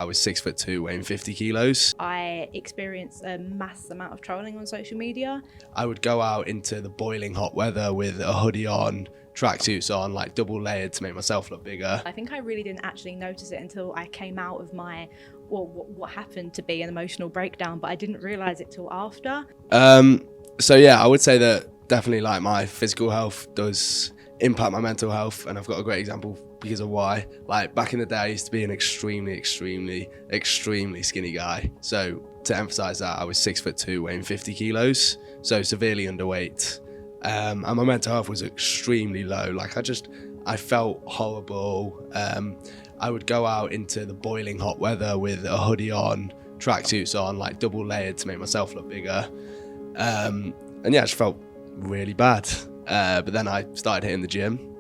was 6'2", weighing 50 kilos. I experienced a mass amount of trolling on social media. I would go out into the boiling hot weather with a hoodie on, tracksuits on, like double layered to make myself look bigger. I think I really didn't actually notice it until I came out of what happened to be an emotional breakdown, but I didn't realise it till after. So yeah, I would say that definitely like my physical health does impact my mental health, and I've got a great example because of why. Like back in the day, I used to be an extremely skinny guy. So to emphasize that, I was 6'2", weighing 50 kilos, so severely underweight. And my mental health was extremely low. Like I felt horrible. I would go out into the boiling hot weather with a hoodie on, tracksuits on, like double layered to make myself look bigger. And yeah, I just felt really bad. But then I started hitting the gym,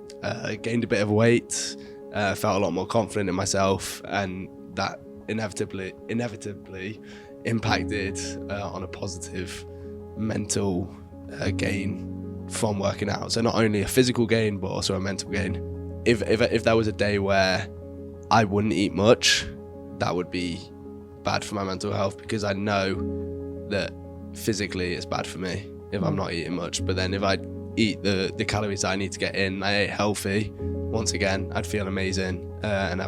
gained a bit of weight, felt a lot more confident in myself, and that inevitably impacted on a positive mental gain from working out. So not only a physical gain, but also a mental gain. If there was a day where I wouldn't eat much, that would be bad for my mental health, because I know that physically it's bad for me if I'm not eating much. But then if I eat the calories that I need to get in, I ate healthy, once again, I'd feel amazing and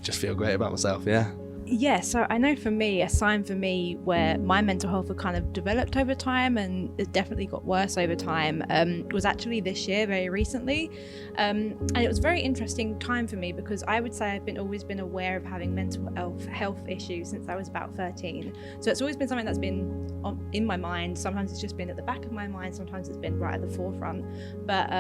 just feel great about myself. Yeah, so I know for me, a sign for me where my mental health had kind of developed over time, and it definitely got worse over time, was actually this year, very recently. And it was a very interesting time for me, because I would say I've always been aware of having mental health issues since I was about 13. So it's always been something that's been in my mind. Sometimes it's just been at the back of my mind, sometimes it's been right at the forefront. But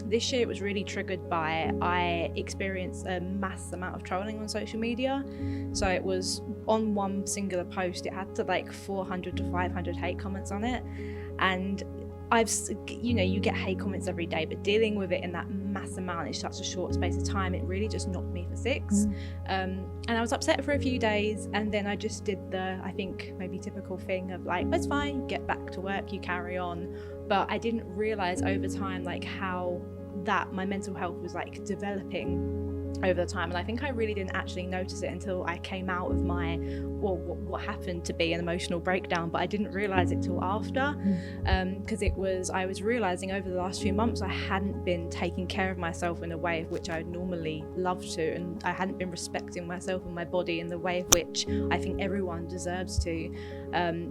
this year it was really triggered by, I experienced a mass amount of trolling on social media. So it was on one singular post, it had to like 400 to 500 hate comments on it. And you get hate comments every day, but dealing with it in that mass amount in such a short space of time, it really just knocked me for six. And I was upset for a few days, and then I just did the, I think, maybe typical thing of like, it's fine, you get back to work, you carry on. But I didn't realize over time like how that my mental health was like developing over the time. And I think I really didn't actually notice it until I came out of what happened to be an emotional breakdown, but I didn't realize it till after, because I was realizing over the last few months I hadn't been taking care of myself in a way of which I would normally love to, and I hadn't been respecting myself and my body in the way of which I think everyone deserves to.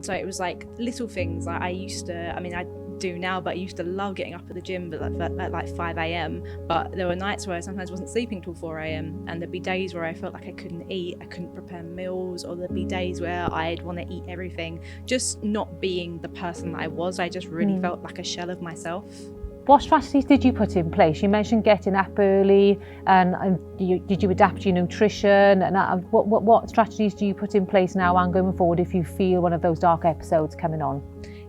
So it was like little things. Like I do now, but I used to love getting up at the gym at like 5 a.m. But there were nights where I sometimes wasn't sleeping till 4 a.m. and there'd be days where I felt like I couldn't eat, I couldn't prepare meals, or there'd be days where I'd want to eat everything, just not being the person that I was. I just really felt like a shell of myself. What strategies did you put in place? You mentioned getting up early, and did you adapt your nutrition? And what strategies do you put in place now and going forward if you feel one of those dark episodes coming on?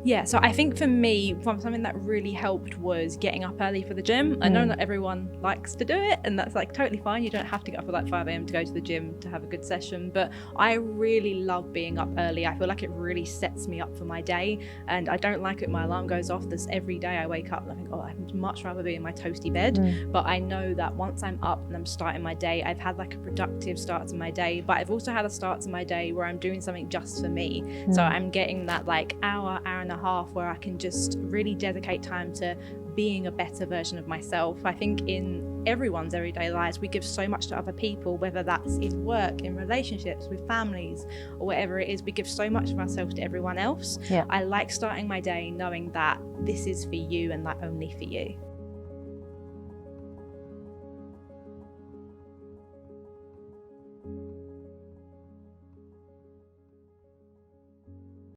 Yeah, so I think for me, something that really helped was getting up early for the gym. I know not everyone likes to do it, and that's like totally fine. You don't have to get up at like 5 a.m. to go to the gym to have a good session, but I really love being up early. I feel like it really sets me up for my day, and I don't like it when my alarm goes off. This every day I wake up and I think, I'd much rather be in my toasty bed. But I know that once I'm up and I'm starting my day, I've had like a productive start to my day, but I've also had a start to my day where I'm doing something just for me. So I'm getting that like hour and a half where I can just really dedicate time to being a better version of myself. I think in everyone's everyday lives, we give so much to other people, whether that's in work, in relationships, with families, or whatever it is. We give so much of ourselves to everyone else. I like starting my day knowing that this is for you and like only for you.